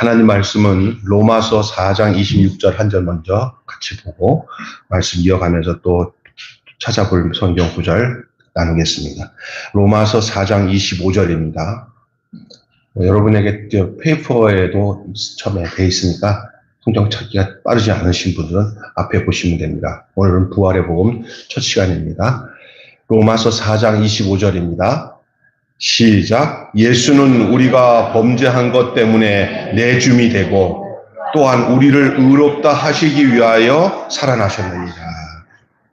하나님 말씀은 로마서 4장 26절 한 절 먼저 같이 보고 말씀 이어가면서 또 찾아볼 성경 구절 나누겠습니다. 로마서 4장 25절입니다. 여러분에게 페이퍼에도 처음에 돼 있으니까 성경 찾기가 빠르지 않으신 분들은 앞에 보시면 됩니다. 오늘은 부활의 복음 첫 시간입니다. 로마서 4장 25절입니다. 시작. 예수는 우리가 범죄한 것 때문에 내줌이 되고 또한 우리를 의롭다 하시기 위하여 살아나셨느니라.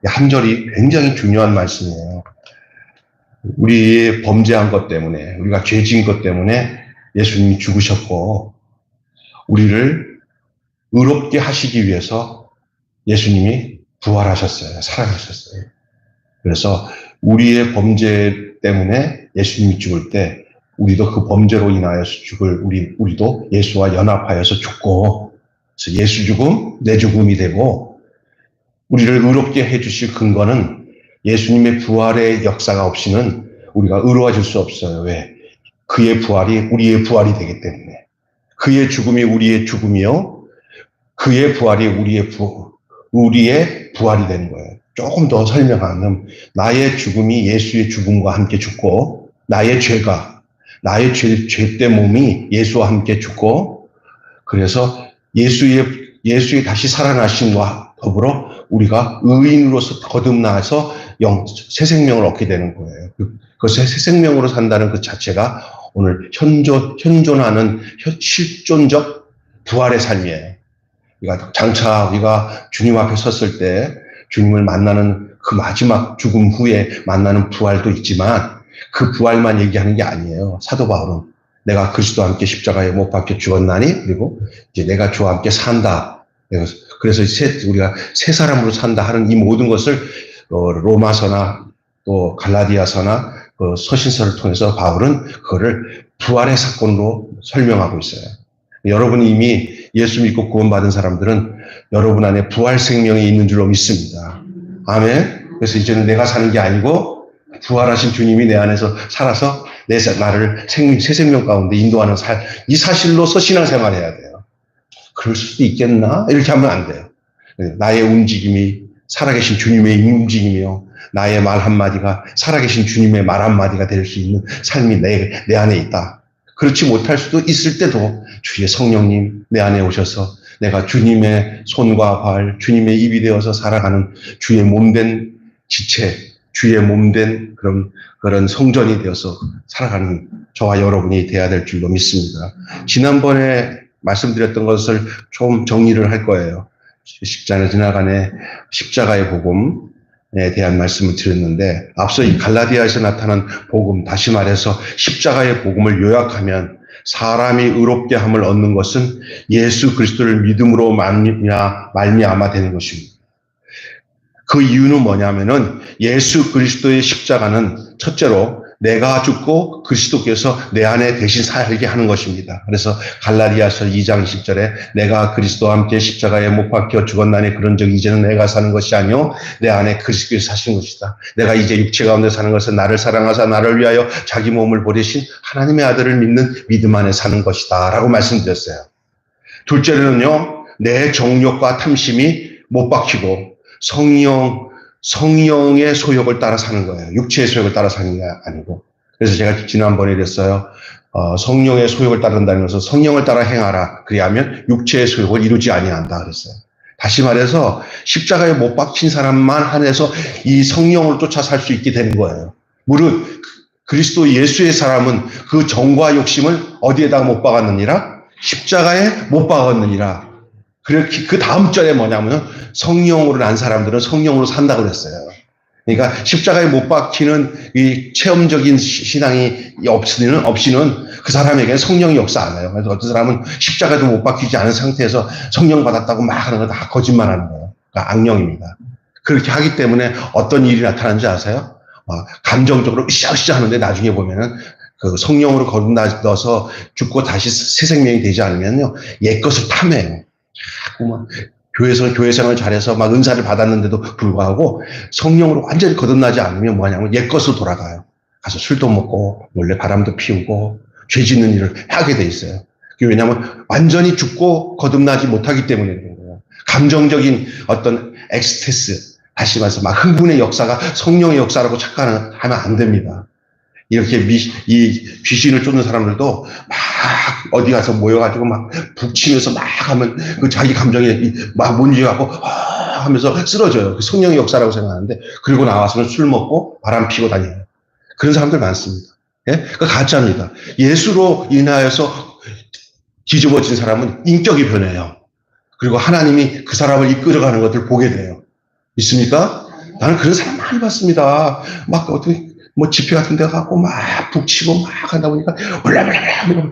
한 절이 굉장히 중요한 말씀이에요. 우리 범죄한 것 때문에, 우리가 죄 지은 것 때문에 예수님이 죽으셨고 우리를 의롭게 하시기 위해서 예수님이 부활하셨어요. 살아나셨어요. 그래서 우리의 범죄 때문에 예수님이 죽을 때 우리도 그 범죄로 인하여서 죽을 우리도 예수와 연합하여서 죽고, 그래서 예수 죽음, 내 죽음이 되고, 우리를 의롭게 해주실 근거는 예수님의 부활의 역사가 없이는 우리가 의로워질 수 없어요. 왜? 그의 부활이 우리의 부활이 되기 때문에. 그의 죽음이 우리의 죽음이요, 그의 부활이 우리의 부활이 되는 거예요. 조금 더 설명하면 나의 죽음이 예수의 죽음과 함께 죽고, 나의 죄 몸이 예수와 함께 죽고, 그래서 예수의 다시 살아나심과 더불어 우리가 의인으로서 거듭나서 새 생명을 얻게 되는 거예요. 그 새 생명으로 산다는 그 자체가 오늘 현존하는 실존적 부활의 삶이에요. 그러니까 장차 우리가 주님 앞에 섰을 때 주님을 만나는 그 마지막 죽음 후에 만나는 부활도 있지만 그 부활만 얘기하는 게 아니에요. 사도 바울은 내가 그리스도와 함께 십자가에 못 박혀 죽었나니 그리고 이제 내가 주와 함께 산다. 그래서 우리가 새 사람으로 산다 하는 이 모든 것을 로마서나 또 갈라디아서나 서신서를 통해서 바울은 그거를 부활의 사건으로 설명하고 있어요. 여러분이 이미 예수 믿고 구원받은 사람들은 여러분 안에 부활 생명이 있는 줄로 믿습니다. 아멘. 그래서 이제는 내가 사는 게 아니고 부활하신 주님이 내 안에서 살아서 나를 새 생명 가운데 인도하는 이 사실로서 신앙생활을 해야 돼요. 그럴 수도 있겠나? 이렇게 하면 안 돼요. 나의 움직임이 살아계신 주님의 움직임이요, 나의 말 한마디가 살아계신 주님의 말 한마디가 될 수 있는 삶이 내 안에 있다. 그렇지 못할 수도 있을 때도 주의 성령님 내 안에 오셔서 내가 주님의 손과 발, 주님의 입이 되어서 살아가는 주의 몸된 지체, 주의 몸된 그런 성전이 되어서 살아가는 저와 여러분이 돼야 될 줄로 믿습니다. 지난번에 말씀드렸던 것을 좀 정리를 할 거예요. 지나간에 십자가의 복음에 대한 말씀을 드렸는데, 앞서 이 갈라디아에서 나타난 복음, 다시 말해서 십자가의 복음을 요약하면 사람이 의롭게 함을 얻는 것은 예수 그리스도를 믿음으로 말미암아 되는 것입니다. 그 이유는 뭐냐면은 예수 그리스도의 십자가는 첫째로 내가 죽고 그리스도께서 내 안에 대신 살게 하는 것입니다. 그래서 갈라디아서 2장 10절에 내가 그리스도와 함께 십자가에 못 박혀 죽었나니 그런즉 이제는 내가 사는 것이 아니요 내 안에 그리스도께서 사신 것이다. 내가 이제 육체 가운데 사는 것은 나를 사랑하사 나를 위하여 자기 몸을 버리신 하나님의 아들을 믿는 믿음 안에 사는 것이다 라고 말씀드렸어요. 둘째로는요, 내 정욕과 탐심이 못 박히고 성령의 소욕을 따라 사는 거예요. 육체의 소욕을 따라 사는 게 아니고. 그래서 제가 지난번에 그랬어요. 성령의 소욕을 따른다는 것은 성령을 따라 행하라. 그리하면 육체의 소욕을 이루지 아니한다 그랬어요. 다시 말해서 십자가에 못 박힌 사람만 한해서 이 성령을 쫓아 살 수 있게 되는 거예요. 무릇 그리스도 예수의 사람은 그 정과 욕심을 어디에다가 못 박았느니라? 십자가에 못 박았느니라. 그 다음 절에 뭐냐면은 성령으로 난 사람들은 성령으로 산다고 그랬어요. 그러니까 십자가에 못 박히는 이 체험적인 신앙이 없이는 그 사람에게는 성령이 역사 안 해요. 그래서 어떤 사람은 십자가도 못 박히지 않은 상태에서 성령 받았다고 막 하는 거 다 거짓말하는 거예요. 그러니까 악령입니다. 그렇게 하기 때문에 어떤 일이 나타나는지 아세요? 감정적으로 으쌰으쌰 하는데 나중에 보면은 그 성령으로 거듭나서 죽고 다시 새 생명이 되지 않으면요, 옛것을 탐해요. 자꾸 막 교회 생활 잘해서 막 은사를 받았는데도 불구하고 성령으로 완전히 거듭나지 않으면 뭐냐면 옛것으로 돌아가요. 가서 술도 먹고 몰래 바람도 피우고 죄 짓는 일을 하게 돼 있어요. 그게 왜냐하면 완전히 죽고 거듭나지 못하기 때문에 그런 거예요. 감정적인 어떤 엑스테스, 다시 말해서 막 흥분의 역사가 성령의 역사라고 착각하면 안 됩니다. 이렇게 이 귀신을 쫓는 사람들도 막 어디 가서 모여가지고 막 북치면서 막 하면 그 자기 감정에 막 문제하고 하면서 쓰러져요. 그 성령의 역사라고 생각하는데, 그리고 나와서는 술 먹고 바람 피고 다녀요. 그런 사람들 많습니다. 예? 그 가짜입니다. 예수로 인하여서 뒤집어진 사람은 인격이 변해요. 그리고 하나님이 그 사람을 이끌어가는 것을 보게 돼요. 있습니까? 나는 그런 사람 많이 봤습니다. 막 어떻게 뭐 집회 같은 데 가고 막 북치고 막 하다 보니까 올라올라 막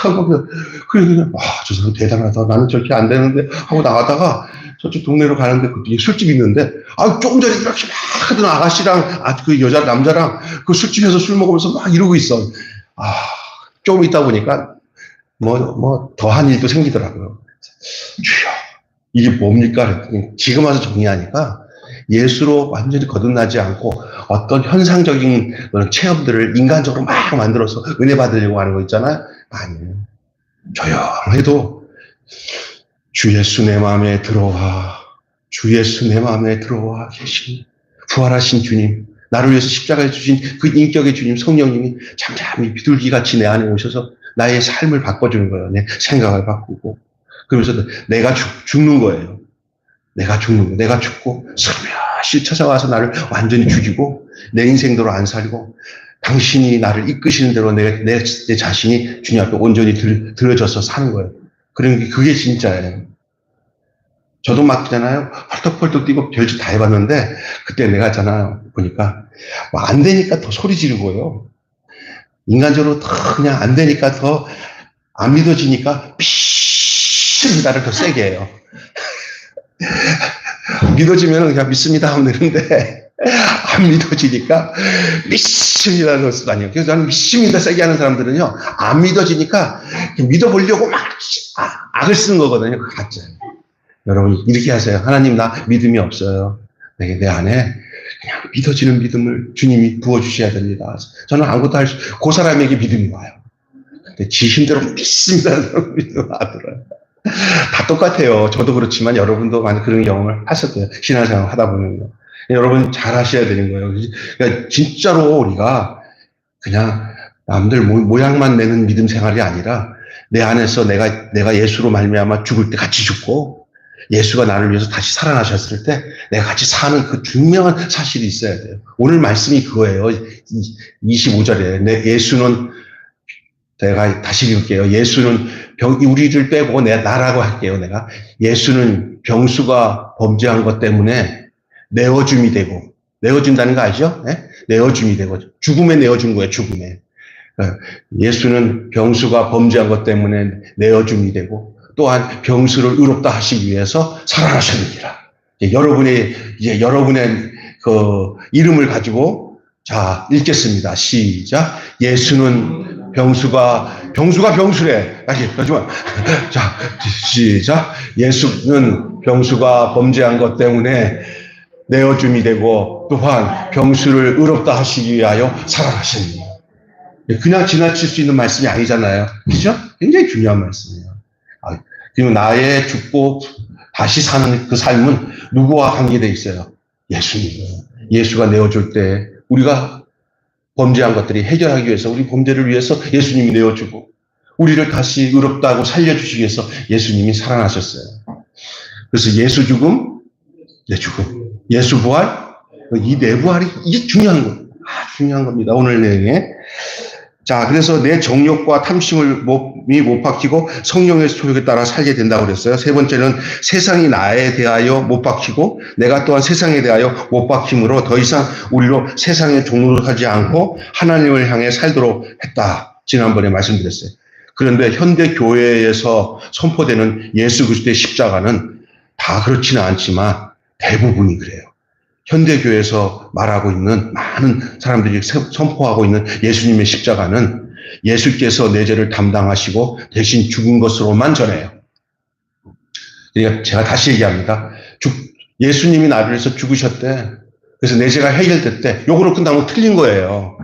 하고 그냥 저 사람 대단하다. 나는 저렇게 안 되는데 하고 나가다가 저쪽 동네로 가는데 그 뒤에 술집 있는데 조금 전에 이렇게 막 하던 아가씨랑 그 여자 남자랑 그 술집에서 술 먹으면서 막 이러고 있어. 조금 있다 보니까 뭐 더한 일도 생기더라고요. 주여, 이게 뭡니까? 지금 와서 정리하니까 예수로 완전히 거듭나지 않고 어떤 현상적인 그런 체험들을 인간적으로 막 만들어서 은혜 받으려고 하는 거 있잖아요. 아니에요. 조용해도 주 예수 내 마음에 들어와, 주 예수 내 마음에 들어와 계신 부활하신 주님, 나를 위해서 십자가에 주신 그 인격의 주님 성령님이 잠잠히 비둘기같이 내 안에 오셔서 나의 삶을 바꿔주는 거예요. 내 생각을 바꾸고. 그러면서 내가 죽는 거예요. 내가 죽는 거예요. 내가 죽고 슬며시 찾아와서 나를 완전히 죽이고 내 인생대로 안 살고 당신이 나를 이끄시는 대로 내 자신이 주님 앞에 온전히 들어져서 사는 거예요. 그게 진짜예요. 저도 막잖아요. 펄떡펄떡 뛰고 별짓 다 해봤는데 그때 내가 있잖아요. 보니까 안 되니까 더 소리 지르고요. 인간적으로 더 그냥 안 되니까 더 안 믿어지니까 피쉬 나를 더 세게 해요. 믿어지면 그냥 믿습니다 하면 되는데 안 믿어지니까 믿습니다는 것도 아니에요. 그래서 저는 믿습니다 세게 하는 사람들은요, 안 믿어지니까 믿어보려고 막 악을 쓰는 거거든요. 그 가짜예요. 여러분 이렇게 하세요. 하나님 나 믿음이 없어요. 내 안에 그냥 믿어지는 믿음을 주님이 부어주셔야 됩니다. 저는 아무것도 그 사람에게 믿음이 와요. 근데 지 힘대로 믿습니다는 믿음 안 들어요. 다 똑같아요. 저도 그렇지만 여러분도 많이 그런 경험을 하셨대요. 신앙생활 하다 보면요. 여러분 잘 하셔야 되는 거예요. 그러니까 진짜로 우리가 그냥 남들 모양만 내는 믿음 생활이 아니라 내 안에서 내가 예수로 말미암아 죽을 때 같이 죽고 예수가 나를 위해서 다시 살아나셨을 때 내가 같이 사는 그 분명한 사실이 있어야 돼요. 오늘 말씀이 그거예요. 25절에 예수는, 내가 다시 읽을게요. 예수는 우리를 빼고 나라고 할게요. 내가 예수는 병수가 범죄한 것 때문에 내어줌이 되고, 내어준다는 거 아시죠? 네? 내어줌이 되고 죽음에 내어준 거예요. 죽음에. 예수는 병수가 범죄한 것 때문에 내어줌이 되고 또한 병수를 의롭다 하시기 위해서 살아나셨느니라. 여러분의 그 이름을 가지고 자 읽겠습니다. 시작. 예수는 병수가 병수래. 하지만 자 시작. 예수는 병수가 범죄한 것 때문에 내어줌이 되고 또한 병수를 의롭다 하시기 위하여 살아나셨느니라. 그냥 지나칠 수 있는 말씀이 아니잖아요. 그죠? 굉장히 중요한 말씀이에요. 그리고 나의 죽고 다시 사는 그 삶은 누구와 관계되어 있어요? 예수님이에요. 예수가 내어줄 때 우리가 범죄한 것들이 해결하기 위해서, 우리 범죄를 위해서 예수님이 내어주고 우리를 다시 의롭다고 살려주시기 위해서 예수님이 살아나셨어요. 그래서 예수 죽음, 내 죽음, 예수 부활, 이 네 부활이 이게 중요한 거예요. 중요한 겁니다. 오늘 내용에. 자, 그래서 내 정욕과 탐심을 못 박히고 성령의 소욕에 따라 살게 된다고 그랬어요. 세 번째는 세상이 나에 대하여 못 박히고 내가 또한 세상에 대하여 못 박힘으로 더 이상 우리로 세상에 종노릇하지 않고 하나님을 향해 살도록 했다. 지난번에 말씀드렸어요. 그런데 현대 교회에서 선포되는 예수 그리스도의 십자가는 다 그렇지는 않지만 대부분이 그래요. 현대교회에서 말하고 있는 많은 사람들이 선포하고 있는 예수님의 십자가는 예수께서 내 죄를 담당하시고 대신 죽은 것으로만 전해요. 그러니까 제가 다시 얘기합니다. 예수님이 나를 위해서 죽으셨대. 그래서 내 죄가 해결됐대. 요거로 끝나면 틀린 거예요.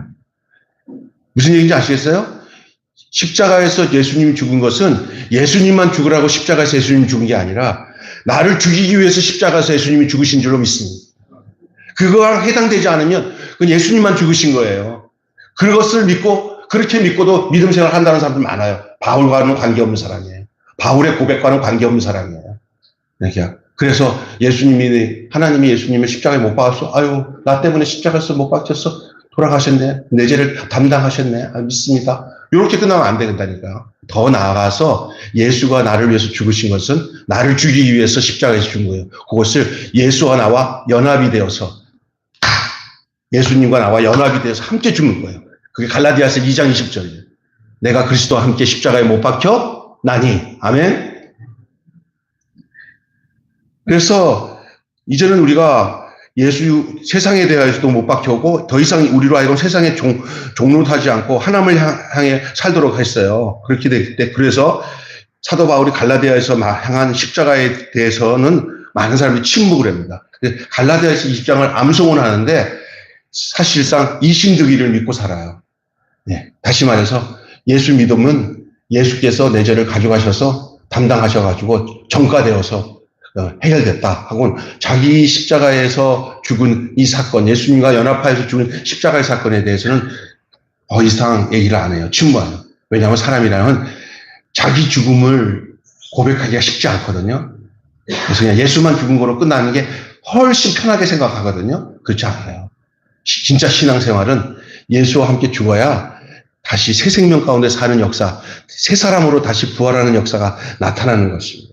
무슨 얘기인지 아시겠어요? 십자가에서 예수님이 죽은 것은 예수님만 죽으라고 십자가에서 예수님이 죽은 게 아니라 나를 죽이기 위해서 십자가에서 예수님이 죽으신 줄로 믿습니다. 그거랑 해당되지 않으면 그건 예수님만 죽으신 거예요. 그것을 믿고 그렇게 믿고도 믿음 생활 한다는 사람들 많아요. 바울과는 관계없는 사람이에요. 바울의 고백과는 관계없는 사람이에요. 그래서 하나님이 예수님을 십자가에 못 박았어. 아유, 나 때문에 십자가에서 못 박혔어. 돌아가셨네. 내 죄를 담당하셨네. 믿습니다. 이렇게 끝나면 안 된다니까요. 더 나아가서 예수가 나를 위해서 죽으신 것은 나를 죽이기 위해서 십자가에서 죽은 거예요. 그것을 예수와 나와 연합이 되어서 예수님과 나와 연합이 되어서 함께 죽는 거예요. 그게 갈라디아서 2장 20절이에요. 내가 그리스도와 함께 십자가에 못 박혀 나니. 아멘. 그래서 이제는 우리가 세상에 대해서도 못 박혀오고 더 이상 우리로 하여금 세상에 종노하지 않고 하나님을 향해 살도록 했어요. 그렇게 될 때 그래서 사도 바울이 갈라디아에서 향한 십자가에 대해서는 많은 사람들이 침묵을 합니다. 갈라디아에서 이 입장을 암송을 하는데 사실상 이신득이를 믿고 살아요. 네. 다시 말해서 예수 믿음은 예수께서 내 죄를 가져가셔서 담당하셔가지고 전가되어서 해결됐다 하고는 자기 십자가에서 죽은 이 사건, 예수님과 연합하여서 죽은 십자가의 사건에 대해서는 더 이상 얘기를 안 해요. 침묵해요. 왜냐하면 사람이라면 자기 죽음을 고백하기가 쉽지 않거든요. 그래서 그냥 예수만 죽은 거로 끝나는 게 훨씬 편하게 생각하거든요. 그렇지 않아요. 진짜 신앙생활은 예수와 함께 죽어야 다시 새 생명 가운데 사는 역사, 새 사람으로 다시 부활하는 역사가 나타나는 것입니다.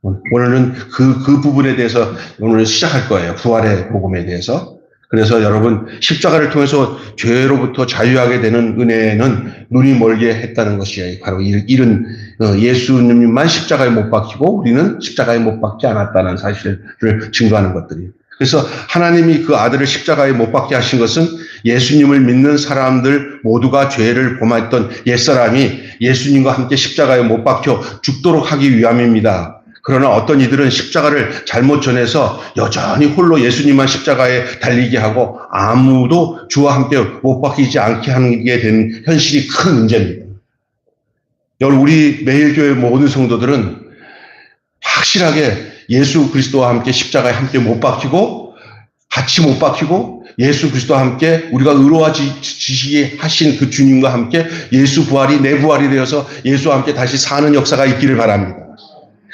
오늘은 그 부분에 대해서 오늘 시작할 거예요. 부활의 복음에 대해서. 그래서 여러분 십자가를 통해서 죄로부터 자유하게 되는 은혜는 눈이 멀게 했다는 것이 바로 이런 예수님만 십자가에 못 박히고 우리는 십자가에 못 박지 않았다는 사실을 증거하는 것들이. 그래서 하나님이 그 아들을 십자가에 못 박게 하신 것은 예수님을 믿는 사람들 모두가 죄를 범했던 옛사람이 예수님과 함께 십자가에 못 박혀 죽도록 하기 위함입니다. 그러나 어떤 이들은 십자가를 잘못 전해서 여전히 홀로 예수님만 십자가에 달리게 하고 아무도 주와 함께 못 박히지 않게 하는 게 된 현실이 큰 문제입니다. 여러분, 우리 매일교회 모든 성도들은 확실하게 예수 그리스도와 함께 십자가에 함께 못 박히고 같이 못 박히고 예수 그리스도와 함께 우리가 의로워지시게 하신 그 주님과 함께 예수 부활이 내 부활이 되어서 예수와 함께 다시 사는 역사가 있기를 바랍니다.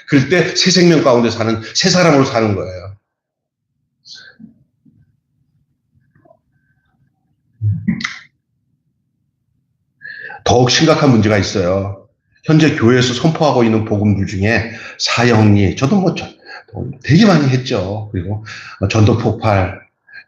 그럴 때 새 생명 가운데 사는 새 사람으로 사는 거예요. 더욱 심각한 문제가 있어요. 현재 교회에서 선포하고 있는 복음들 중에 사형리, 저도 되게 많이 했죠. 그리고 전도 폭발,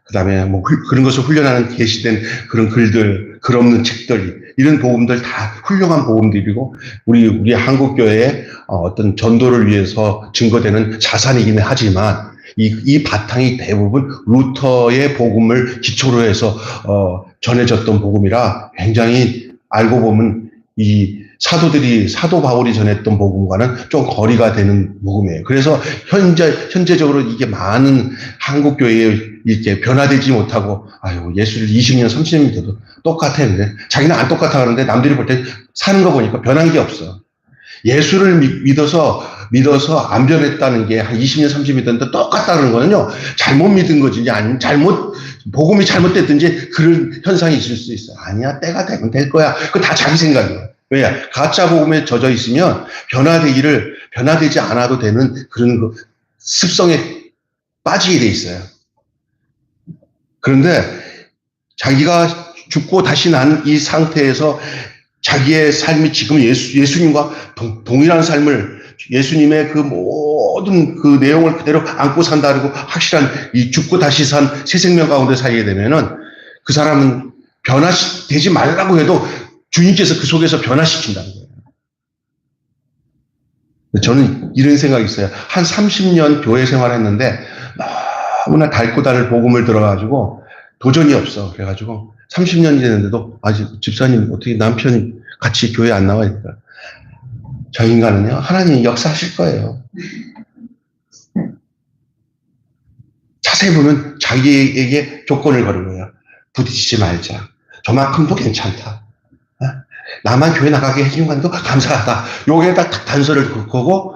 그 다음에 그런 것을 훈련하는 게시된 그런 글들, 글 없는 책들, 이런 복음들 다 훌륭한 복음들이고, 우리 한국교회의 어떤 전도를 위해서 증거되는 자산이기는 하지만, 이 바탕이 대부분 루터의 복음을 기초로 해서, 전해졌던 복음이라 굉장히 알고 보면 사도 바울이 전했던 복음과는 좀 거리가 되는 복음이에요. 그래서 현재적으로 이게 많은 한국교회에 이렇게 변화되지 못하고, 예수를 20년, 30년 믿어도 똑같아. 근데 자기는 안 똑같아 하는데 남들이 볼 때 사는 거 보니까 변한 게 없어. 예수를 믿어서 안 변했다는 게 한 20년, 30년 믿었는데 똑같다는 거는요, 잘못 믿은 거지. 아니면 복음이 잘못됐든지 그런 현상이 있을 수 있어. 아니야, 때가 되면 될 거야. 그거 다 자기 생각이야. 왜냐? 가짜 복음에 젖어 있으면 변화되지 않아도 되는 그런 습성에 빠지게 돼 있어요. 그런데 자기가 죽고 다시 난 이 상태에서 자기의 삶이 지금 예수님과 동일한 삶을 예수님의 그 모든 그 내용을 그대로 안고 산다 그러고 확실한 이 죽고 다시 산 새 생명 가운데 살게 되면은 그 사람은 변화되지 말라고 해도 주님께서 그 속에서 변화시킨다는 거예요. 저는 이런 생각이 있어요. 한 30년 교회 생활했는데 너무나 달고 다를 복음을 들어가지고 도전이 없어. 그래가지고 30년이 됐는데도 아직 집사님 어떻게 남편이 같이 교회 안 나와니까 저 인간은요 하나님이 역사하실 거예요. 자세히 보면 자기에게 조건을 걸은 거예요. 부딪히지 말자. 저만큼도 괜찮다. 나만 교회 나가게 해준 것도 감사하다. 요게다 딱 단서를 거고,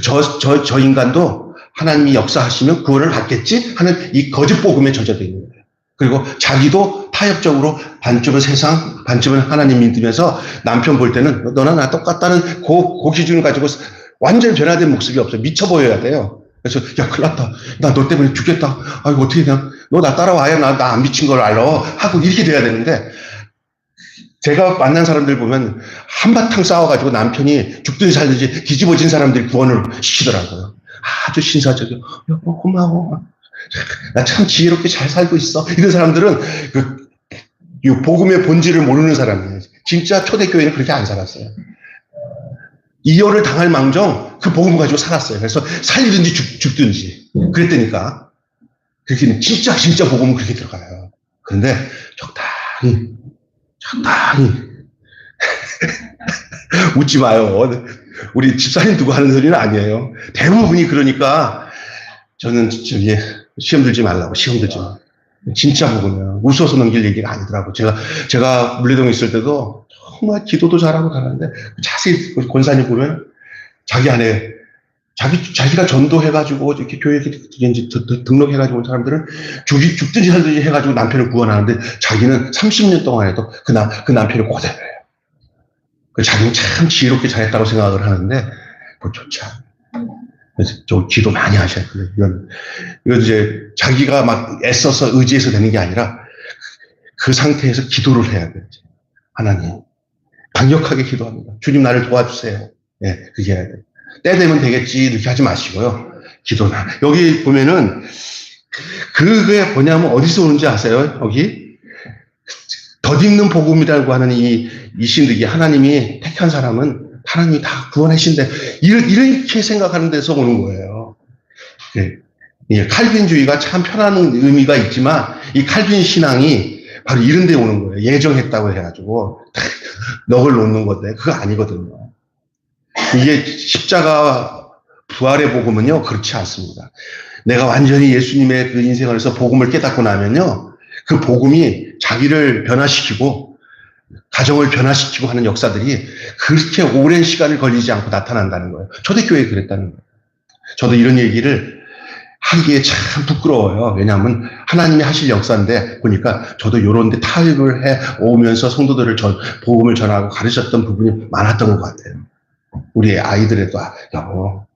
저 인간도 하나님이 역사하시면 구원을 받겠지 하는 이 거짓 복음에 젖어져 있는 거예요. 그리고 자기도 타협적으로 반쯤은 세상, 반쯤은 하나님 믿으면서 남편 볼 때는 너나 나 똑같다는 그 기준을 가지고 완전히 변화된 모습이 없어요. 미쳐 보여야 돼요. 그래서 야 큰일 났다. 나 너 때문에 죽겠다. 아이고 어떻게 그냥 너 나 따라와야 나 안 미친 걸 알아. 하고 이렇게 돼야 되는데 제가 만난 사람들 보면 한바탕 싸워가지고 남편이 죽든지 살든지 뒤집어진 사람들이 구원을 시키더라고요. 아주 신사적이요. 여보 고마워. 나 참 지혜롭게 잘 살고 있어. 이런 사람들은 이 복음의 본질을 모르는 사람이에요. 진짜 초대교회는 그렇게 안 살았어요. 이혼을 당할 망정 그 복음 가지고 살았어요. 그래서 살든지 죽든지 그랬다니까. 그렇게 진짜 복음은 그렇게 들어가요. 그런데 적당히 웃지 마요. 우리 집사님 두고 하는 소리는 아니에요. 대부분이 그러니까 저는 시험 들지 말라고. 시험 들지 마. 진짜 복음이에요. 웃어서 넘길 얘기가 아니더라고. 제가 물레동에 있을 때도 정말 기도도 잘하고 다녔는데 자세히 권사님 보면 자기 안에 자기가 전도해가지고 이렇게 교회에 등록해가지고 온 사람들은 죽든지 살든지 해가지고 남편을 구원하는데 자기는 30년 동안 해도 그 남편을 고대로해요. 자기는 참 지혜롭게 잘했다고 생각을 하는데 그조차. 그래서 좀 기도 많이 하셔야 돼요. 이건 이제 자기가 막 애써서 의지해서 되는 게 아니라 그 상태에서 기도를 해야 돼요. 하나님 강력하게 기도합니다. 주님 나를 도와주세요. 예, 그게 해야 돼요. 때 되면 되겠지 이렇게 하지 마시고요. 기도나 여기 보면은 그게 뭐냐면 어디서 오는지 아세요? 여기 덧입는 복음이라고 하는 이 신득이 하나님이 택한 사람은 하나님이 다 구원하신대 이렇게 생각하는 데서 오는 거예요. 예, 칼빈주의가 참 편한 의미가 있지만 이 칼빈 신앙이 바로 이런 데 오는 거예요. 예정했다고 해가지고 넋을 놓는 건데 그거 아니거든요. 이게 십자가 부활의 복음은요 그렇지 않습니다. 내가 완전히 예수님의 그 인생을 해서 복음을 깨닫고 나면요 그 복음이 자기를 변화시키고 가정을 변화시키고 하는 역사들이 그렇게 오랜 시간을 걸리지 않고 나타난다는 거예요. 초대교회에 그랬다는 거예요. 저도 이런 얘기를 하기에 참 부끄러워요. 왜냐하면 하나님이 하실 역사인데 보니까 저도 이런 데 타협을 해 오면서 성도들을 복음을 전하고 가르쳤던 부분이 많았던 것 같아요. 우리 아이들에도 여보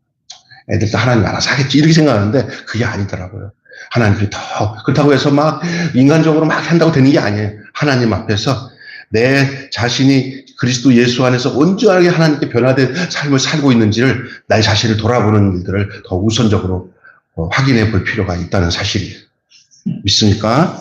애들도 하나님 알아서 하겠지 이렇게 생각하는데 그게 아니더라고요. 하나님이 더 그렇다고 해서 막 인간적으로 막 한다고 되는 게 아니에요. 하나님 앞에서 내 자신이 그리스도 예수 안에서 온전하게 하나님께 변화된 삶을 살고 있는지를 나의 자신을 돌아보는 일들을 더 우선적으로 확인해 볼 필요가 있다는 사실이에요. 믿습니까?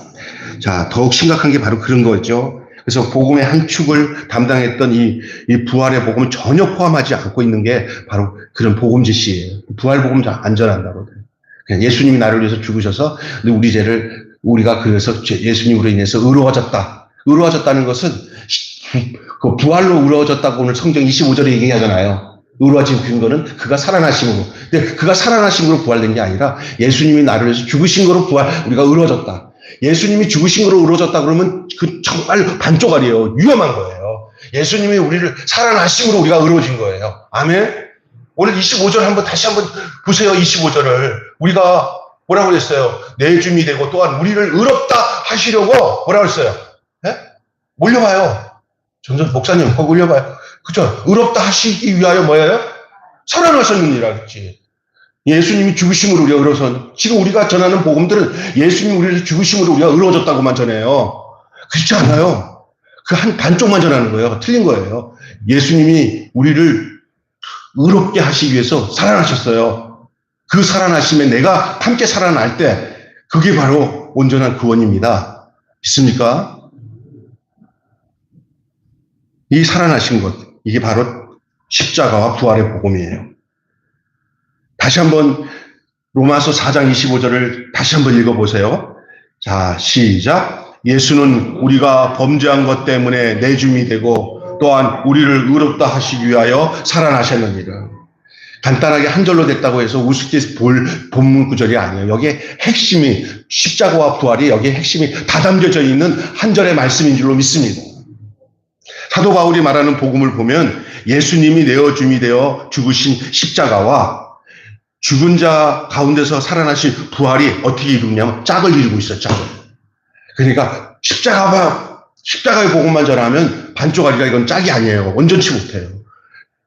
자, 더욱 심각한 게 바로 그런 거죠. 그래서 복음의 한 축을 담당했던 이 부활의 복음을 전혀 포함하지 않고 있는 게 바로 그런 복음 지시예요. 부활 복음 안 전한다고 그래요. 그냥 예수님이 나를 위해서 죽으셔서 우리 죄를 우리가 그래서 예수님으로 인해서 의로워졌다. 의로워졌다는 것은 그 부활로 의로워졌다고 오늘 성경 25절에 얘기하잖아요. 의로워진 근거는 그가 살아나심으로. 근데 그가 살아나심으로 부활된 게 아니라 예수님이 나를 위해서 죽으신 거로 우리가 의로워졌다. 예수님이 죽으신 거로 의로워졌다 그러면 그 정말 반쪽알이에요. 위험한 거예요. 예수님이 우리를 살아나심으로 우리가 의로워진 거예요. 아멘? 오늘 25절 다시 한번 보세요. 25절을. 우리가 뭐라고 그랬어요? 내 주님이 되고 또한 우리를 의롭다 하시려고 뭐라고 그랬어요? 네? 올려봐요. 전전 목사님 거기 올려봐요. 그죠? 의롭다 하시기 위하여 뭐예요? 살아나셨느니라 그랬지. 예수님이 죽으심으로 우리가 의로워서 지금 우리가 전하는 복음들은 예수님이 우리를 죽으심으로 우리가 의로워졌다고만 전해요. 그렇지 않아요. 그 한 반쪽만 전하는 거예요. 틀린 거예요. 예수님이 우리를 의롭게 하시기 위해서 살아나셨어요. 그 살아나심에 내가 함께 살아날 때 그게 바로 온전한 구원입니다. 믿습니까? 이 살아나신 것, 이게 바로 십자가와 부활의 복음이에요. 다시 한번 로마서 4장 25절을 다시 한번 읽어보세요. 자, 시작. 예수는 우리가 범죄한 것 때문에 내 주님이 되고 또한 우리를 의롭다 하시기 위하여 살아나셨느니라. 간단하게 한 절로 됐다고 해서 우습게 볼 본문 구절이 아니에요. 여기에 핵심이 십자가와 부활이 여기에 핵심이 다 담겨져 있는 한 절의 말씀인 줄로 믿습니다. 사도 바울이 말하는 복음을 보면 예수님이 내어줌이 되어 죽으신 십자가와 죽은 자 가운데서 살아나신 부활이 어떻게 이루냐면 짝을 이루고 있어요. 짝을. 그러니까 십자가의 복음만 전하면 반쪽짜리가 이건 짝이 아니에요. 온전치 못해요.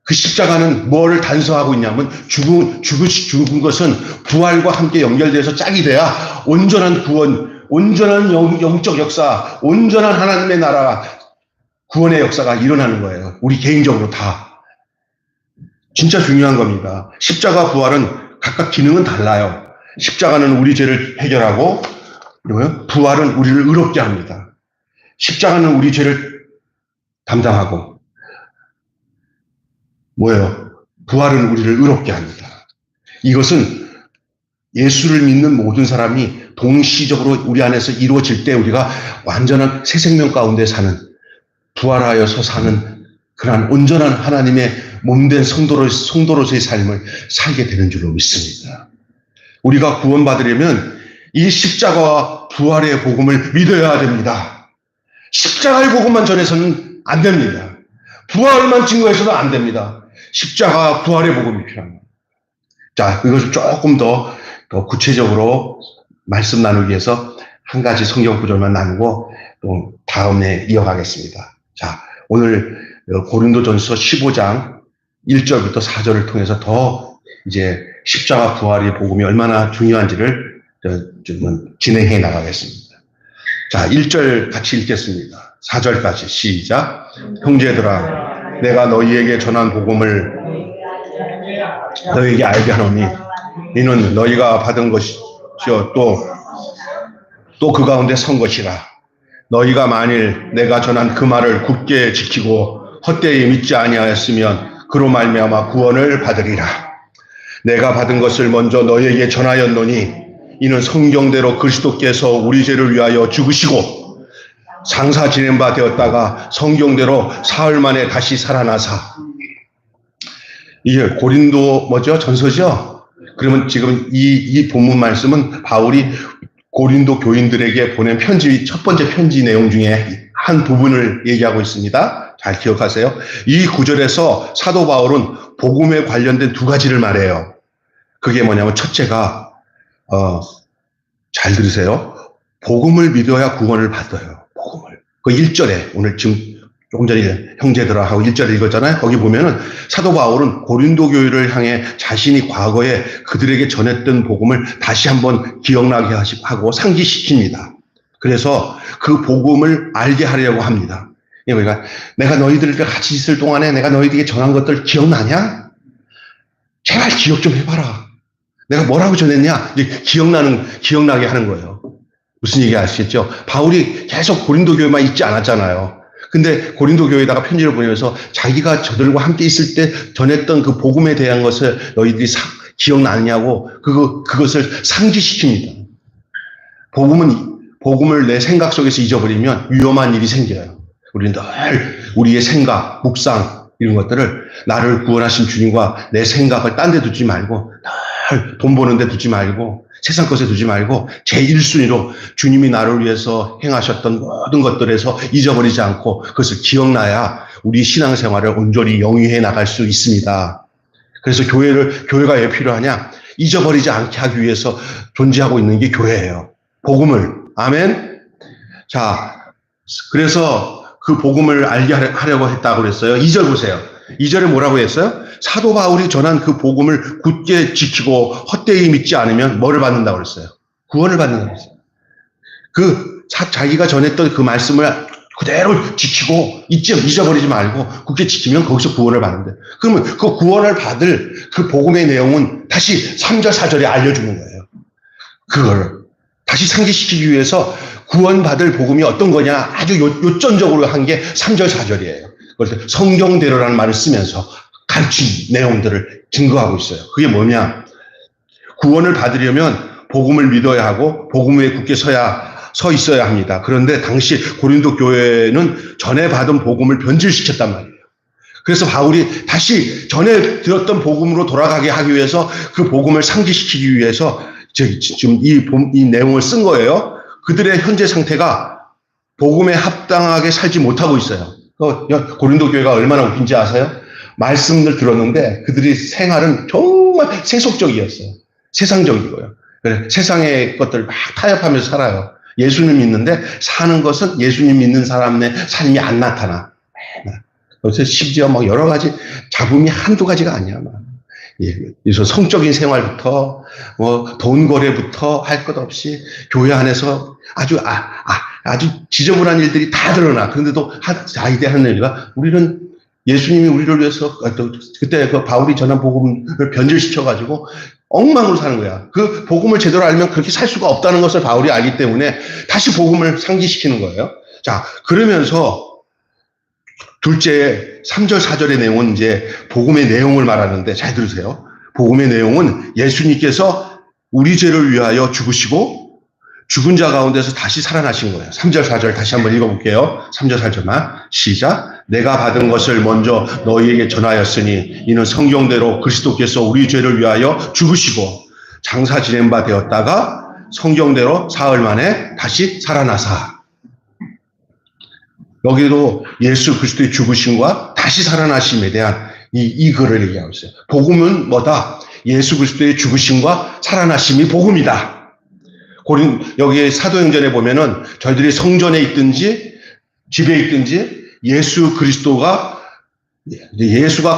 그 십자가는 뭐를 단서하고 있냐면 죽은 것은 부활과 함께 연결돼서 짝이 돼야 온전한 구원, 온전한 영적 역사, 온전한 하나님의 나라 구원의 역사가 일어나는 거예요. 우리 개인적으로 다. 진짜 중요한 겁니다. 십자가 부활은 각각 기능은 달라요. 십자가는 우리 죄를 해결하고 부활은 우리를 의롭게 합니다. 십자가는 우리 죄를 담당하고 뭐예요? 부활은 우리를 의롭게 합니다. 이것은 예수를 믿는 모든 사람이 동시적으로 우리 안에서 이루어질 때 우리가 완전한 새 생명 가운데 사는, 부활하여서 사는 그러한 온전한 하나님의 몸된 성도로서의 삶을 살게 되는 줄로 믿습니다. 우리가 구원받으려면 이 십자가와 부활의 복음을 믿어야 됩니다. 십자가의 복음만 전해서는 안 됩니다. 부활만 증거해서도 안 됩니다. 십자가 부활의 복음이 필요합니다. 자, 이것을 조금 더 구체적으로 말씀 나누기 위해서 한 가지 성경 구절만 나누고 또 다음에 이어가겠습니다. 자, 오늘 고린도전서 15장 1절부터 4절을 통해서 더 이제 십자가 부활의 복음이 얼마나 중요한지를 좀 진행해 나가겠습니다. 자, 1절 같이 읽겠습니다. 4절까지 시작. 형제들아, 내가 너희에게 전한 복음을 너희에게 알게 하노니 이는 너희가 받은 것이요 또 그 가운데 선 것이라. 너희가 만일 내가 전한 그 말을 굳게 지키고 헛되이 믿지 아니하였으면 그로 말미암아 구원을 받으리라. 내가 받은 것을 먼저 너희에게 전하였노니 이는 성경대로 그리스도께서 우리 죄를 위하여 죽으시고 장사 지낸 바 되었다가 성경대로 사흘 만에 다시 살아나사. 이게 고린도 전서죠? 그러면 지금 이 본문 말씀은 바울이 고린도 교인들에게 보낸 편지, 첫 번째 편지 내용 중에 한 부분을 얘기하고 있습니다. 잘 기억하세요. 이 구절에서 사도 바울은 복음에 관련된 두 가지를 말해요. 그게 뭐냐면 첫째가 잘 들으세요. 복음을 믿어야 구원을 받아요. 복음을. 그 1절에 오늘 지금 조금 전에 형제들아 하고 1절에 읽었잖아요. 거기 보면은 사도 바울은 고린도 교회를 향해 자신이 과거에 그들에게 전했던 복음을 다시 한번 기억나게 하고 상기시킵니다. 그래서 그 복음을 알게 하려고 합니다. 그러니까 내가 너희들과 같이 있을 동안에 내가 너희들에게 전한 것들 기억나냐? 제발 기억 좀 해봐라. 내가 뭐라고 전했냐? 기억나게 하는 거예요. 무슨 얘기 아시겠죠? 바울이 계속 고린도 교회만 있지 않았잖아요. 근데 고린도 교회에다가 편지를 보내면서 자기가 저들과 함께 있을 때 전했던 그 복음에 대한 것을 너희들이 기억나느냐고 그것을 상기시킵니다. 복음을 내 생각 속에서 잊어버리면 위험한 일이 생겨요. 우리는 늘 우리의 생각, 묵상 이런 것들을 나를 구원하신 주님과 내 생각을 딴 데 두지 말고 늘 돈 버는 데 두지 말고 세상 것에 두지 말고 제1순위로 주님이 나를 위해서 행하셨던 모든 것들에서 잊어버리지 않고 그것을 기억나야 우리 신앙생활을 온전히 영위해 나갈 수 있습니다. 그래서 교회가 왜 필요하냐? 잊어버리지 않게 하기 위해서 존재하고 있는 게 교회예요. 복음을. 아멘. 자, 그래서 그 복음을 알게 하려고 했다고 그랬어요. 2절 보세요. 2절에 뭐라고 했어요? 사도 바울이 전한 그 복음을 굳게 지키고 헛되이 믿지 않으면 뭐를 받는다고 그랬어요? 구원을 받는다고 그랬어요. 자기가 전했던 그 말씀을 그대로 지키고 잊어버리지 말고 굳게 지키면 거기서 구원을 받는데, 그러면 그 구원을 받을 그 복음의 내용은 다시 3절, 4절에 알려주는 거예요. 그걸 다시 상기시키기 위해서 구원받을 복음이 어떤 거냐 아주 요점적으로 한 게 3절, 4절이에요. 그래서 성경대로라는 말을 쓰면서 가르친 내용들을 증거하고 있어요. 그게 뭐냐? 구원을 받으려면 복음을 믿어야 하고 복음 위에 굳게 서 있어야 합니다. 그런데 당시 고린도 교회는 전에 받은 복음을 변질시켰단 말이에요. 그래서 바울이 다시 전에 들었던 복음으로 돌아가게 하기 위해서 그 복음을 상기시키기 위해서 지금 이 내용을 쓴 거예요. 그들의 현재 상태가 복음에 합당하게 살지 못하고 있어요. 고린도 교회가 얼마나 웃긴지 아세요? 말씀을 들었는데 그들이 생활은 정말 세속적이었어요. 세상적이고요. 그래, 세상의 것들 막 타협하면서 살아요. 예수님 믿는데 사는 것은 예수님 믿는 사람의 삶이 안 나타나. 그래서 심지어 막 여러 가지 잡음이 한두 가지가 아니야. 막. 예, 그래서 성적인 생활부터 돈 거래부터 할 것 없이 교회 안에서 아주 지저분한 일들이 다 드러나. 그런데도 아이들 하는 얘기가 우리는 예수님이 우리를 위해서 그때 그 바울이 전한 복음을 변질시켜가지고 엉망으로 사는 거야. 그 복음을 제대로 알면 그렇게 살 수가 없다는 것을 바울이 알기 때문에 다시 복음을 상기시키는 거예요. 자, 그러면서 둘째 3절 4절의 내용은 이제 복음의 내용을 말하는데 잘 들으세요. 복음의 내용은 예수님께서 우리 죄를 위하여 죽으시고 죽은 자 가운데서 다시 살아나신 거예요. 3절 4절 다시 한번 읽어볼게요. 3절 4절만 시작. 내가 받은 것을 먼저 너희에게 전하였으니 이는 성경대로 그리스도께서 우리 죄를 위하여 죽으시고 장사 지낸 바 되었다가 성경대로 사흘 만에 다시 살아나사. 여기도 예수 그리스도의 죽으심과 다시 살아나심에 대한 이 글을 얘기하고 있어요. 복음은 뭐다? 예수 그리스도의 죽으심과 살아나심이 복음이다. 여기 사도행전에 보면은 저희들이 성전에 있든지 집에 있든지 예수가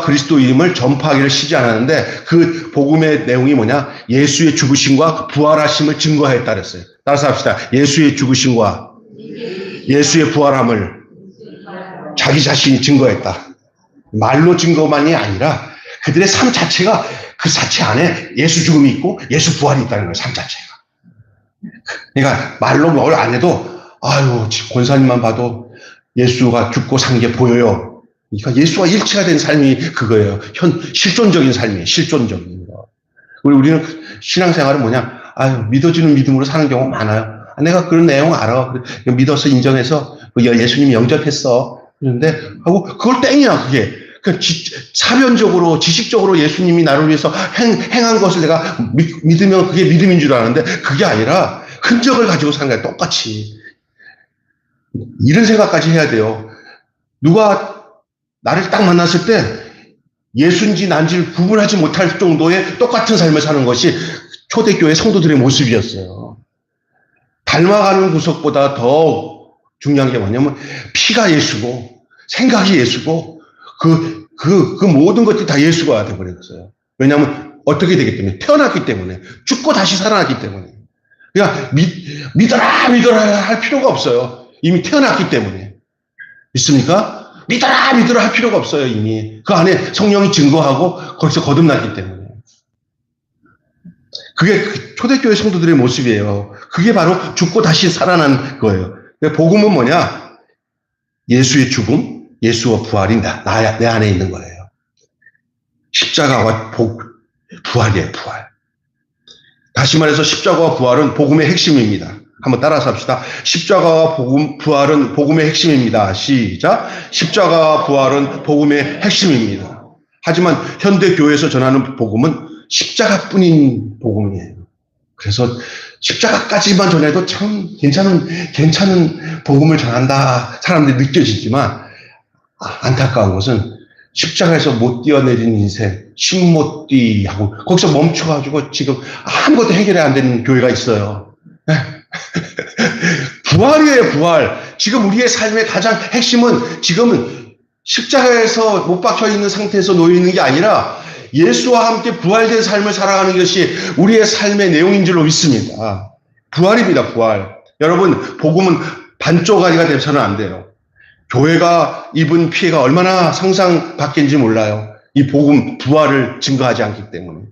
그리스도임을 전파하기를 쉬지 않았는데 그 복음의 내용이 뭐냐? 예수의 죽으심과 부활하심을 증거했다 그랬어요. 따라서 합시다. 예수의 죽으심과 예수의 부활함을 자기 자신이 증거했다. 말로 증거만이 아니라 그들의 삶 자체가 그 자체 안에 예수 죽음이 있고 예수 부활이 있다는 거예요. 삶 자체가. 그러니까 말로 뭘 안 해도 아유 권사님만 봐도 예수가 죽고 산 게 보여요. 그러니까 예수와 일치가 된 삶이 그거예요. 실존적인 삶이에요. 실존적인 거. 우리는 신앙생활은 뭐냐? 아유 믿어지는 믿음으로 사는 경우가 많아요. 내가 그런 내용 알아. 믿어서 인정해서 예수님이 영접했어. 그런데 하고 그걸 땡이야 그게. 사변적으로 지식적으로 예수님이 나를 위해서 행한 것을 내가 믿으면 그게 믿음인 줄 아는데 그게 아니라 흔적을 가지고 사는 거야. 똑같이. 이런 생각까지 해야 돼요. 누가 나를 딱 만났을 때 예수인지 난지를 구분하지 못할 정도의 똑같은 삶을 사는 것이 초대교회 성도들의 모습이었어요. 닮아가는 구석보다 더 중요한 게 뭐냐면 피가 예수고 생각이 예수고 그 모든 것들이 다 예수가 되어버렸어요. 왜냐하면 어떻게 되기 때문에 태어났기 때문에 죽고 다시 살아났기 때문에 그러니까 믿어라 할 필요가 없어요. 이미 태어났기 때문에. 믿습니까? 믿어라 할 필요가 없어요. 이미 그 안에 성령이 증거하고 거기서 거듭났기 때문에. 그게 초대교회 성도들의 모습이에요. 그게 바로 죽고 다시 살아난 거예요. 복음은 뭐냐? 예수의 죽음, 예수와 부활이 내 안에 있는 거예요. 십자가와 부활이에요, 부활. 다시 말해서 십자가와 부활은 복음의 핵심입니다. 한번 따라서 합시다. 십자가와 부활은 복음의 핵심입니다. 시작. 십자가와 부활은 복음의 핵심입니다. 하지만 현대 교회에서 전하는 복음은 십자가뿐인 복음이에요. 그래서 십자가까지만 전해도 참 괜찮은 복음을 전한다 사람들이 느껴지지만 안타까운 것은 십자가에서 못 뛰어내린 인생, 못 뛰하고 거기서 멈춰가지고 지금 아무것도 해결이 안 되는 교회가 있어요. 부활이에요, 부활. 지금 우리의 삶의 가장 핵심은 지금은 십자가에서 못 박혀 있는 상태에서 놓여 있는 게 아니라 예수와 함께 부활된 삶을 살아가는 것이 우리의 삶의 내용인 줄로 믿습니다. 부활입니다, 부활. 여러분, 복음은 반쪽짜리가 돼서는 안 돼요. 교회가 입은 피해가 얼마나 상상 밖인지 몰라요. 이 복음, 부활을 증거하지 않기 때문에.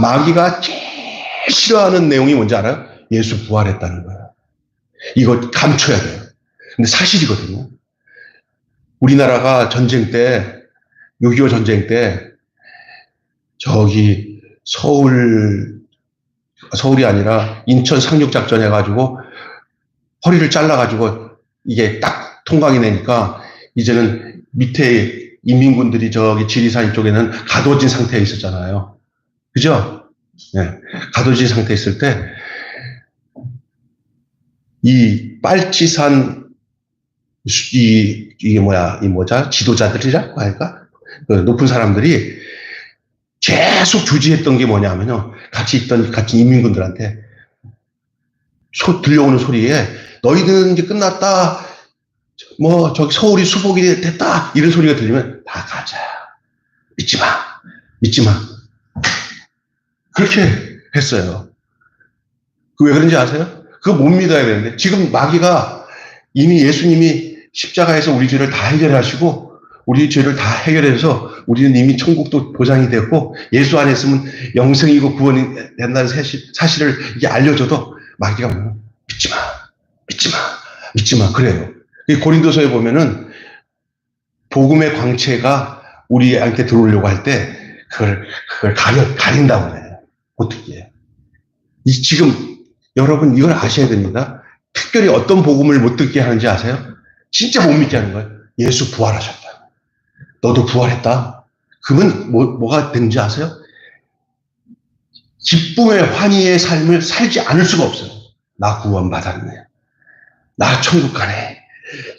마귀가 제일 싫어하는 내용이 뭔지 알아요? 예수 부활했다는 거예요. 이거 감춰야 돼요. 근데 사실이거든요. 우리나라가 전쟁 때, 6.25 전쟁 때, 저기, 서울이 아니라 인천 상륙작전 해가지고, 허리를 잘라가지고, 이게 딱 통강이 되니까, 이제는 밑에 인민군들이 저기 지리산 이쪽에는 가둬진 상태에 있었잖아요. 그죠? 네. 가둬진 상태에 있을 때, 이 빨치산 지도자들이라고 할까? 그 높은 사람들이 계속 주지했던 게 뭐냐면요. 같이 인민군들한테 들려오는 소리에 너희들은 이제 끝났다. 저기 서울이 수복이 됐다. 이런 소리가 들리면 다 가자. 믿지 마. 믿지 마. 그렇게 했어요. 왜 그런지 아세요? 그거 못 믿어야 되는데 지금 마귀가 이미 예수님이 십자가에서 우리 죄를 다 해결하시고 우리 죄를 다 해결해서 우리는 이미 천국도 보장이 됐고 예수 안에 있으면 영생이고 구원이 된다는 사실을 이게 알려줘도 마귀가 믿지 마. 믿지 마. 믿지 마. 그래요. 고린도서에 보면은 복음의 광채가 우리한테 들어오려고 할 때 그걸 가린다고 그래요. 어떻게. 지금 여러분 이걸 아셔야 됩니다. 특별히 어떤 복음을 못 듣게 하는지 아세요? 진짜 못 믿게 하는 거예요. 예수 부활하셨다. 너도 부활했다. 그러면 뭐가 되는지 아세요? 기쁨의 환희의 삶을 살지 않을 수가 없어요. 나 구원받았네. 나 천국 가네.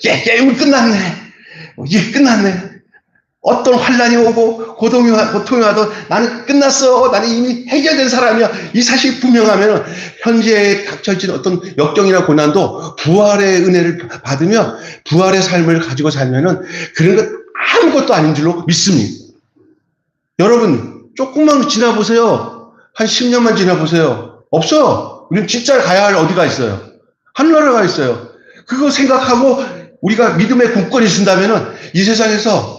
게임은 끝났네. 이게 끝났네. 어떤 환란이 오고 고통이 와도 나는 끝났어. 나는 이미 해결된 사람이야. 이 사실이 분명하면 현재에 닥쳐진 어떤 역경이나 고난도 부활의 은혜를 받으며 부활의 삶을 가지고 살면은 그런 것 아무것도 아닌 줄로 믿습니다. 여러분 조금만 지나보세요. 한 10년만 지나보세요. 없어. 우리는 진짜 가야 할 어디가 있어요. 하늘나라 가 있어요. 그거 생각하고 우리가 믿음의 굳건히 있다면은 이 세상에서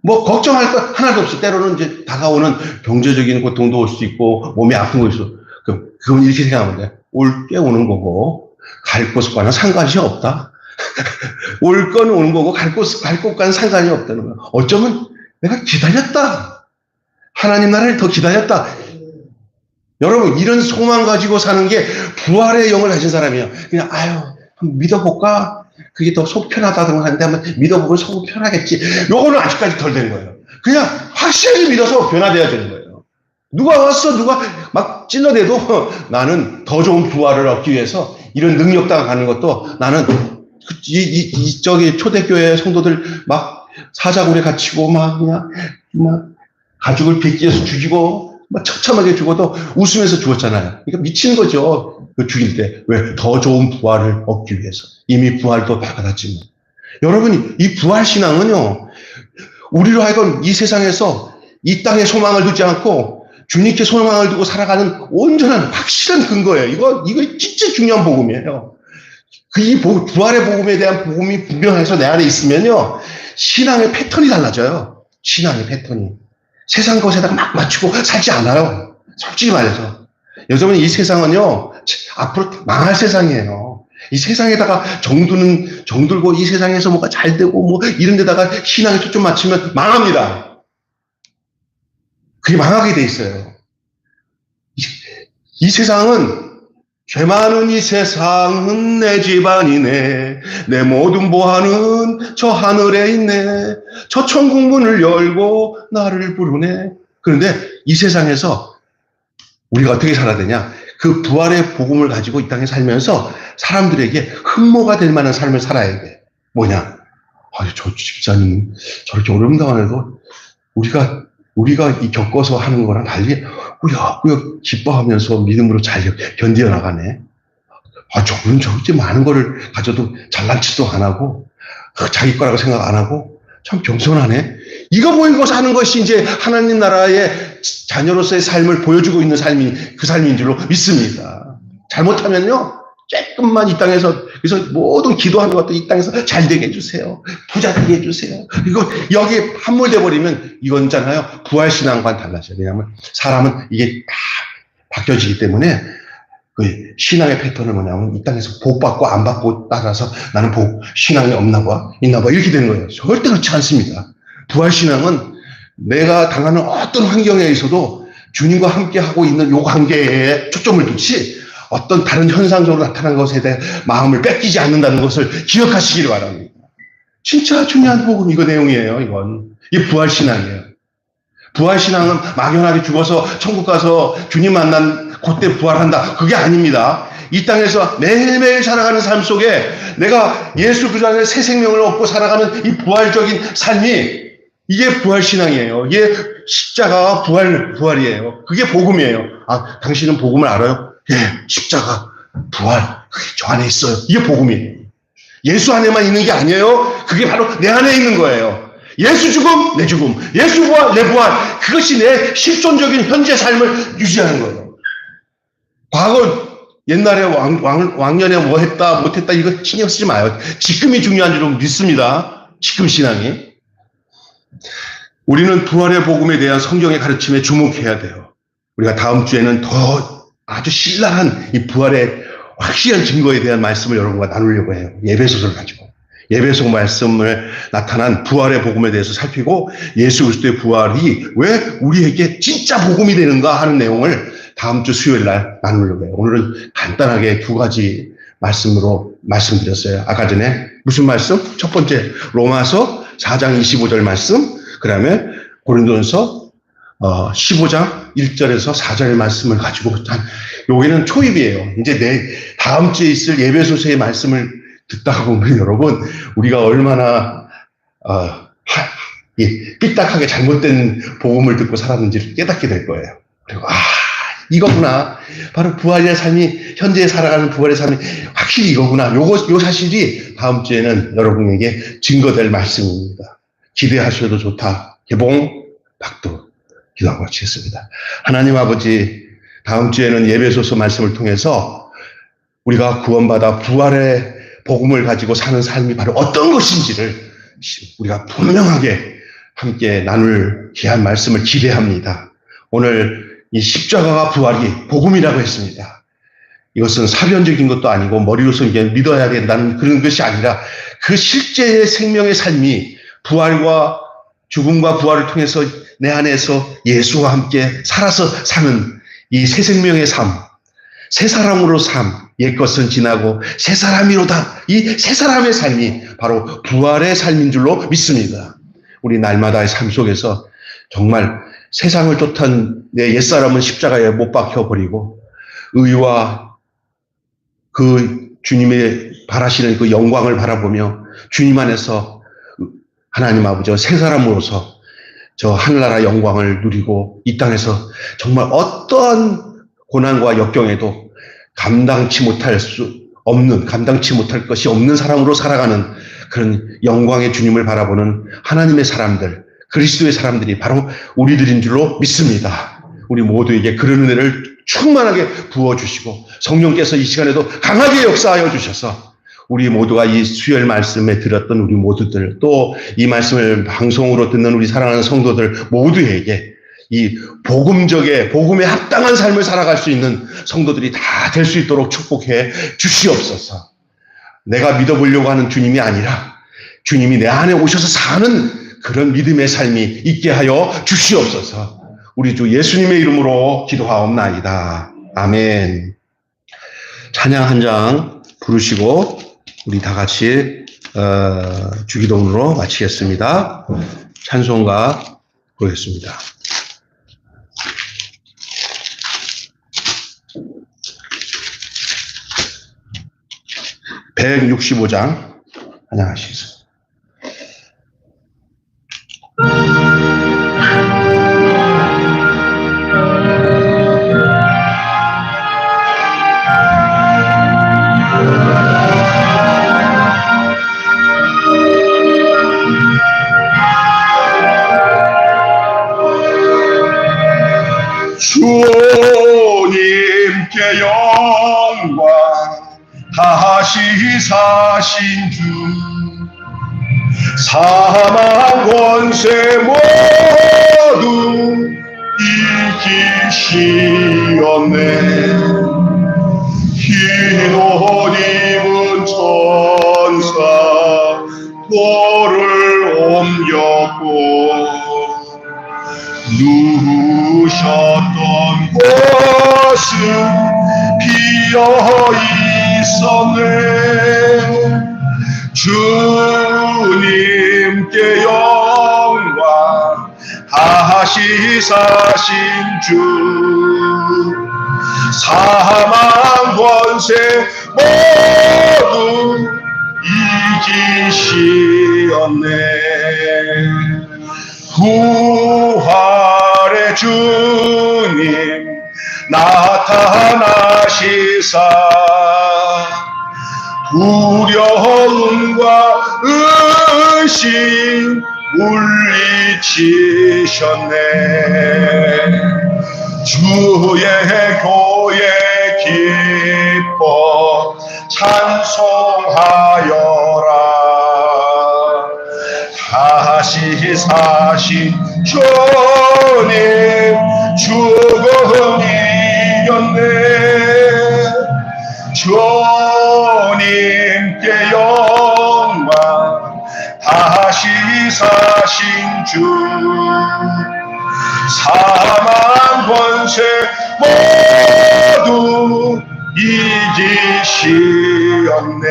걱정할 것 하나도 없어. 때로는 이제 다가오는 경제적인 고통도 올 수 있고, 몸이 아픈 거 있어. 그건 이렇게 생각하면 돼. 올 때 오는 거고, 갈 곳과는 상관이 없다. 올 건 오는 거고, 갈 곳과는 상관이 없다는 거야. 어쩌면 내가 기다렸다. 하나님 나라를 더 기다렸다. 여러분, 이런 소망 가지고 사는 게 부활의 영을 가진 사람이에요. 그냥, 한번 믿어볼까? 그게 더 속 편하다고 하는데 한번 믿어보면 속 편하겠지. 요거는 아직까지 덜 된 거예요. 그냥 확실하게 믿어서 변화돼야 되는 거예요. 누가 막 찔러대도 나는 더 좋은 부활을 얻기 위해서 이런 능력당 가는 것도 나는 저기 초대교회 성도들 막 사자굴에 갇히고 막 가죽을 빗기해서 죽이고 막 처참하게 죽어도 웃으면서 죽었잖아요. 그러니까 미친 거죠. 그 죽일 때. 왜? 더 좋은 부활을 얻기 위해서. 이미 부활도 받았지만. 여러분이 이 부활신앙은요, 우리로 하여금 이 세상에서 이 땅에 소망을 두지 않고 주님께 소망을 두고 살아가는 온전한 확실한 근거예요. 이거 진짜 중요한 복음이에요. 이 부활의 복음에 대한 복음이 분명해서 내 안에 있으면요, 신앙의 패턴이 달라져요. 신앙의 패턴이. 세상 것에다가 막 맞추고 살지 않아요. 솔직히 말해서. 여러분, 이 세상은요, 앞으로 망할 세상이에요. 이 세상에다가 정들고 이 세상에서 뭐가 잘 되고 이런 데다가 신앙에 초점 맞추면 망합니다. 그게 망하게 돼 있어요. 이 세상은 죄 많은 이 세상은 내 집안이네. 내 모든 보화는 저 하늘에 있네. 저 천국 문을 열고 나를 부르네. 그런데 이 세상에서 우리가 어떻게 살아야 되냐? 그 부활의 복음을 가지고 이 땅에 살면서 사람들에게 흠모가 될 만한 삶을 살아야 돼. 뭐냐? 저 집사님 저렇게 어려움 당하는데도 우리가 겪어서 하는 거랑 달리 꾸역꾸역 기뻐하면서 믿음으로 잘 견디어 나가네. 저분은 저렇게 많은 거를 가져도 잘난 체도 안 하고 자기 거라고 생각 안 하고 참 겸손하네. 이거 보이고 사는 것이 이제 하나님 나라의 자녀로서의 삶을 보여주고 있는 그 삶인 줄로 믿습니다. 잘못하면요, 조금만 이 땅에서, 그래서 모든 기도하는 것도 이 땅에서 잘 되게 해주세요. 부자 되게 해주세요. 그리고 여기에 함몰돼 버리면 이건 있잖아요. 부활신앙과는 달라져요. 왜냐하면 사람은 이게 다 바뀌어지기 때문에 그 신앙의 패턴은 뭐냐면 이 땅에서 복 받고 안 받고 따라서 나는 신앙이 없나 봐, 있나 봐, 이렇게 되는 거예요. 절대 그렇지 않습니다. 부활신앙은 내가 당하는 어떤 환경에 있어도 주님과 함께 하고 있는 요 관계에 초점을 두지 어떤 다른 현상적으로 나타난 것에 대해 마음을 뺏기지 않는다는 것을 기억하시기를 바랍니다. 진짜 중요한 복음 이거 내용이에요. 이 부활신앙이에요. 부활신앙은 막연하게 죽어서 천국 가서 주님 만난 그때 부활한다. 그게 아닙니다. 이 땅에서 매일매일 살아가는 삶 속에 내가 예수 그리스도 안에 새 생명을 얻고 살아가는 이 부활적인 삶이, 이게 부활신앙이에요. 이게 십자가와 부활이에요. 그게 복음이에요. 아, 당신은 복음을 알아요? 예, 십자가, 부활, 그게 저 안에 있어요. 이게 복음이에요. 예수 안에만 있는 게 아니에요. 그게 바로 내 안에 있는 거예요. 예수 죽음, 내 죽음. 예수 부활, 내 부활. 그것이 내 실존적인 현재 삶을 유지하는 거예요. 과거, 옛날에 왕년에 뭐 했다, 못했다, 이거 신경 쓰지 마요. 지금이 중요한 줄 믿습니다. 지금 신앙이. 우리는 부활의 복음에 대한 성경의 가르침에 주목해야 돼요. 우리가 다음 주에는 더 아주 신랄한 이 부활의 확실한 증거에 대한 말씀을 여러분과 나누려고 해요. 예배소서를 가지고. 예배소 말씀을 나타난 부활의 복음에 대해서 살피고 예수 그리스도의 부활이 왜 우리에게 진짜 복음이 되는가 하는 내용을 다음 주 수요일 날 나누려고 해요. 오늘은 간단하게 두 가지 말씀으로 말씀드렸어요. 아까 전에 무슨 말씀? 첫 번째 로마서 4장 25절 말씀, 그 다음에 고린도전서 15장 1절에서 4절의 말씀을 가지고 여기는 초입이에요. 이제 내 다음 주에 있을 예배소서의 말씀을 듣다 보면 여러분 우리가 얼마나 삐딱하게 잘못된 복음을 듣고 살았는지를 깨닫게 될 거예요. 그리고 이거구나. 바로 부활의 삶이, 현재 살아가는 부활의 삶이 확실히 이거구나. 요 사실이 다음 주에는 여러분에게 증거될 말씀입니다. 기대하셔도 좋다. 개봉, 박도 기도하고 마치겠습니다. 하나님 아버지, 다음 주에는 예배소서 말씀을 통해서 우리가 구원받아 부활의 복음을 가지고 사는 삶이 바로 어떤 것인지를 우리가 분명하게 함께 나눌 귀한 말씀을 기대합니다. 오늘 이 십자가가 부활이 복음이라고 했습니다. 이것은 사변적인 것도 아니고 머리로서 이게 믿어야 된다는 그런 것이 아니라 그 실제의 생명의 삶이 부활과 죽음과 부활을 통해서 내 안에서 예수와 함께 살아서 사는 이 새 생명의 삶, 새 사람으로 삶, 옛것은 지나고 새 사람이로다. 이 새 사람의 삶이 바로 부활의 삶인 줄로 믿습니다. 우리 날마다의 삶 속에서 정말 세상을 쫓던 내 옛사람은 십자가에 못 박혀버리고 의와 그 주님의 바라시는 그 영광을 바라보며 주님 안에서 하나님 아버지와 새 사람으로서 저 하늘나라 영광을 누리고 이 땅에서 정말 어떠한 고난과 역경에도 감당치 못할 것이 없는 사람으로 살아가는 그런 영광의 주님을 바라보는 하나님의 사람들, 그리스도의 사람들이 바로 우리들인 줄로 믿습니다. 우리 모두에게 그런 은혜를 충만하게 부어주시고 성령께서 이 시간에도 강하게 역사하여 주셔서 우리 모두가 이 수요일 말씀에 들었던 우리 모두들, 또 이 말씀을 방송으로 듣는 우리 사랑하는 성도들 모두에게 이 복음에 합당한 삶을 살아갈 수 있는 성도들이 다 될 수 있도록 축복해 주시옵소서. 내가 믿어보려고 하는 주님이 아니라 주님이 내 안에 오셔서 사는 그런 믿음의 삶이 있게 하여 주시옵소서. 우리 주 예수님의 이름으로 기도하옵나이다. 아멘. 찬양 한 장 부르시고 우리 다 같이 주기도문으로 마치겠습니다. 찬송가 보겠습니다. 165장 찬양하시겠습니다. 주님께 영광 다시 사신 주 사망 권세 모두 이기시었네. 흰 옷 입은 천사 돌을 옮겼고 누우셨던 곳은 비어 있었네. 주님께 영광 다시 사신 주 사망 권세 권세 모두 이기시었네. 부활의 주님 나타나시사 두려움과 의심 물리치셨네. 주의 교회 기뻐 찬송하여라. 다시 사신 주님 죽음 이겼네. 주님께 영광. 다시 사신 주 사망 권세 모두 이기시었네.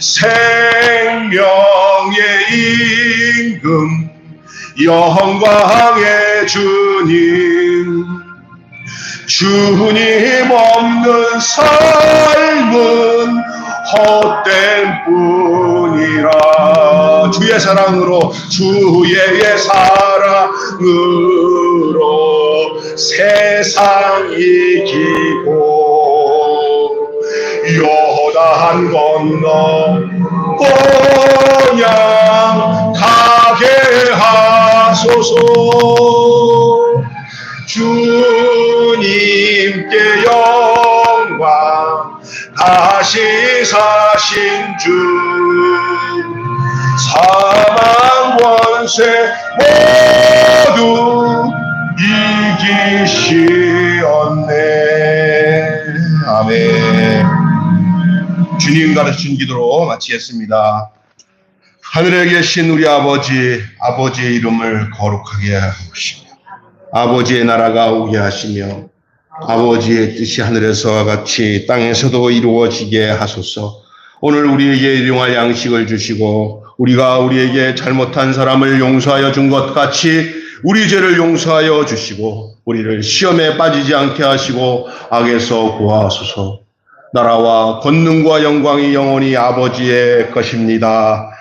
생명의 임금 영광의 주님, 주님 없는 삶은 헛된 뿐이라. 주의 사랑으로, 주의 사랑으로 세상 이기고 요단 건너 그냥 가게 하소서. 주님께 영광. 다시 사신 주 사망 권세 모두 이기시었네. 아멘. 주님 가르친 기도로 마치겠습니다. 하늘에 계신 우리 아버지, 아버지의 이름을 거룩하게 하옵시며 아버지의 나라가 오게 하시며 아버지의 뜻이 하늘에서와 같이 땅에서도 이루어지게 하소서. 오늘 우리에게 일용할 양식을 주시고 우리가 우리에게 잘못한 사람을 용서하여 준 것 같이 우리 죄를 용서하여 주시고 우리를 시험에 빠지지 않게 하시고 악에서 구하소서. 나라와 권능과 영광이 영원히 아버지의 것입니다.